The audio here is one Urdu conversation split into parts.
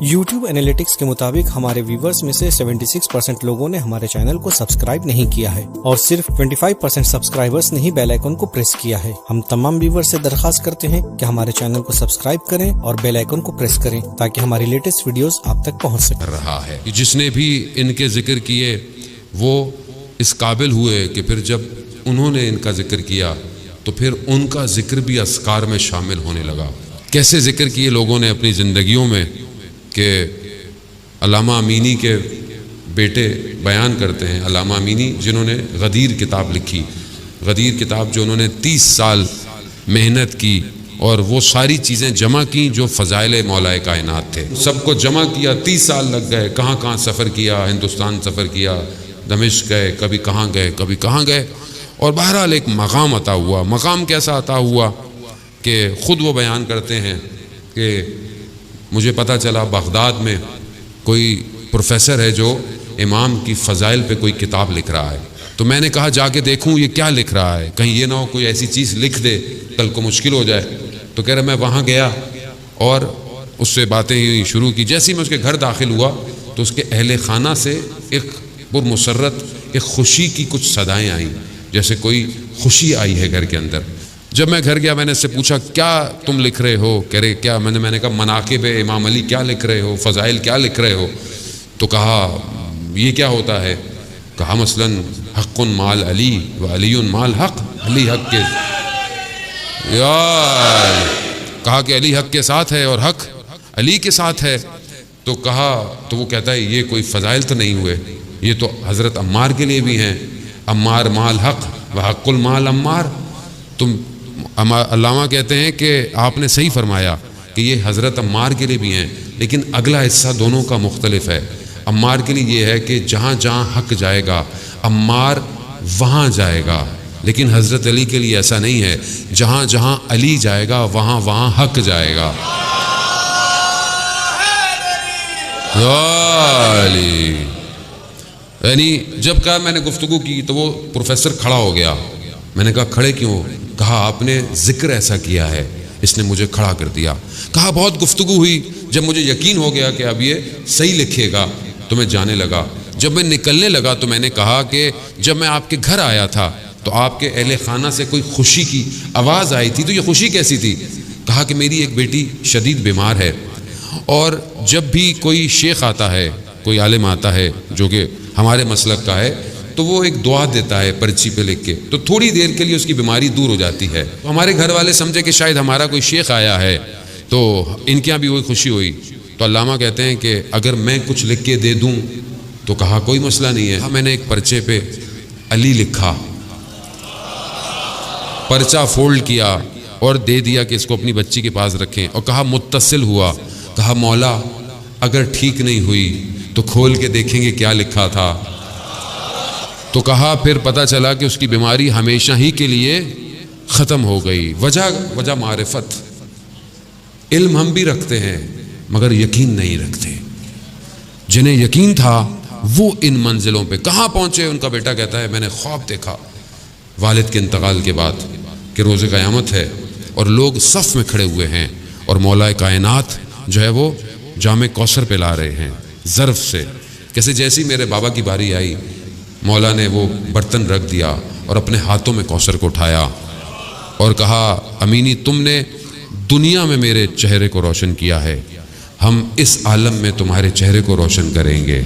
YouTube انالیٹکس کے مطابق ہمارے ویورز میں سے 76% لوگوں نے ہمارے چینل کو سبسکرائب نہیں کیا ہے اور صرف 25% سبسکرائبرز نے ہی بیل آئیکن کو پریس کیا ہے۔ ہم تمام ویورز سے درخواست کرتے ہیں کہ ہمارے چینل کو سبسکرائب کریں اور بیل آئیکن کو پریس کریں تاکہ ہماری لیٹسٹ ویڈیوز آپ تک پہنچ سکیں۔ رہا ہے جس نے بھی ان کے ذکر کیے وہ اس قابل ہوئے کہ پھر جب انہوں نے ان کا ذکر کیا تو پھر ان کا ذکر بھی اذکار میں شامل ہونے لگا۔ کیسے ذکر کیے لوگوں نے اپنی زندگیوں میں کہ علامہ امینی کے بیٹے بیان کرتے ہیں، علامہ امینی جنہوں نے غدیر کتاب لکھی، غدیر کتاب جو انہوں نے 30 سال محنت کی اور وہ ساری چیزیں جمع کی جو فضائل مولا کائنات تھے، سب کو جمع کیا، 30 سال لگ گئے، کہاں کہاں سفر کیا، ہندوستان سفر کیا، دمشق گئے، کبھی کہاں گئے اور بہرحال ایک مقام عطا ہوا۔ مقام کیسا عطا ہوا کہ خود وہ بیان کرتے ہیں کہ مجھے پتہ چلا بغداد میں کوئی پروفیسر ہے جو امام کی فضائل پہ کوئی کتاب لکھ رہا ہے، تو میں نے کہا جا کے دیکھوں یہ کیا لکھ رہا ہے، کہیں یہ نہ ہو کوئی ایسی چیز لکھ دے کل کو مشکل ہو جائے۔ تو کہہ رہا میں وہاں گیا اور اس سے باتیں ہی شروع کی۔ جیسے ہی میں اس کے گھر داخل ہوا تو اس کے اہل خانہ سے ایک پرمسرت ایک خوشی کی کچھ صدائیں آئیں، جیسے کوئی خوشی آئی ہے گھر کے اندر۔ جب میں گھر گیا میں نے اس سے پوچھا کیا تم لکھ رہے ہو؟ کہہ رہے کیا؟ میں نے کہا مناقب امام علی کیا لکھ رہے ہو، فضائل کیا لکھ رہے ہو؟ تو کہا یہ کیا ہوتا ہے؟ کہا مثلا حق مال علی و علی مال حق، علی حق کے یار، کہا کہ علی حق کے ساتھ ہے اور حق علی کے ساتھ ہے۔ تو کہا تو وہ کہتا ہے یہ کوئی فضائل تو نہیں ہوئے، یہ تو حضرت عمار کے لیے بھی ہیں، عمار مال حق و حق المال عمار۔ تم علامہ کہتے ہیں کہ آپ نے صحیح فرمایا کہ یہ حضرت عمار کے لیے بھی ہیں، لیکن اگلا حصہ دونوں کا مختلف ہے۔ عمار کے لیے یہ ہے کہ جہاں جہاں حق جائے گا عمار وہاں جائے گا، لیکن حضرت علی کے لیے ایسا نہیں ہے، جہاں جہاں علی جائے گا وہاں وہاں حق جائے گا۔ یعنی جب کہا میں نے گفتگو کی تو وہ پروفیسر کھڑا ہو گیا۔ میں نے کہا کھڑے کیوں؟ کہا آپ نے ذکر ایسا کیا ہے اس نے مجھے کھڑا کر دیا۔ کہا بہت گفتگو ہوئی، جب مجھے یقین ہو گیا کہ اب یہ صحیح لکھے گا تو میں جانے لگا۔ جب میں نکلنے لگا تو میں نے کہا کہ جب میں آپ کے گھر آیا تھا تو آپ کے اہل خانہ سے کوئی خوشی کی آواز آئی تھی، تو یہ خوشی کیسی تھی؟ کہا کہ میری ایک بیٹی شدید بیمار ہے اور جب بھی کوئی شیخ آتا ہے، کوئی عالم آتا ہے جو کہ ہمارے مسلک کا ہے، تو وہ ایک دعا دیتا ہے پرچی پہ لکھ کے، تو تھوڑی دیر کے لیے اس کی بیماری دور ہو جاتی ہے۔ تو ہمارے گھر والے سمجھے کہ شاید ہمارا کوئی شیخ آیا ہے تو ان کے یہاں بھی وہی خوشی ہوئی۔ تو علامہ کہتے ہیں کہ اگر میں کچھ لکھ کے دے دوں تو کہا کوئی مسئلہ نہیں ہے۔ میں نے ایک پرچے پہ علی لکھا، پرچہ فولڈ کیا اور دے دیا کہ اس کو اپنی بچی کے پاس رکھیں، اور کہا متصل ہوا، کہا مولا اگر ٹھیک نہیں ہوئی تو کھول کے دیکھیں گے کیا لکھا تھا۔ تو کہا پھر پتہ چلا کہ اس کی بیماری ہمیشہ ہی کے لیے ختم ہو گئی۔ وجہ معرفت، علم ہم بھی رکھتے ہیں مگر یقین نہیں رکھتے۔ جنہیں یقین تھا وہ ان منزلوں پہ کہاں پہنچے۔ ان کا بیٹا کہتا ہے میں نے خواب دیکھا والد کے انتقال کے بعد کہ روز قیامت ہے اور لوگ صف میں کھڑے ہوئے ہیں اور مولا کائنات جو ہے وہ جام کوثر پہ لا رہے ہیں ظرف سے۔ کیسے جیسی میرے بابا کی باری آئی مولا نے وہ برتن رکھ دیا اور اپنے ہاتھوں میں کوثر کو اٹھایا اور کہا امینی تم نے دنیا میں میرے چہرے کو روشن کیا ہے، ہم اس عالم میں تمہارے چہرے کو روشن کریں گے۔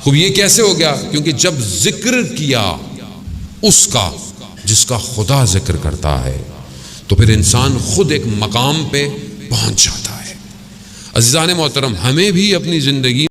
خوب یہ کیسے ہو گیا؟ کیونکہ جب ذکر کیا اس کا جس کا خدا ذکر کرتا ہے تو پھر انسان خود ایک مقام پہ پہنچ جاتا ہے۔ عزیزان محترم، ہمیں بھی اپنی زندگی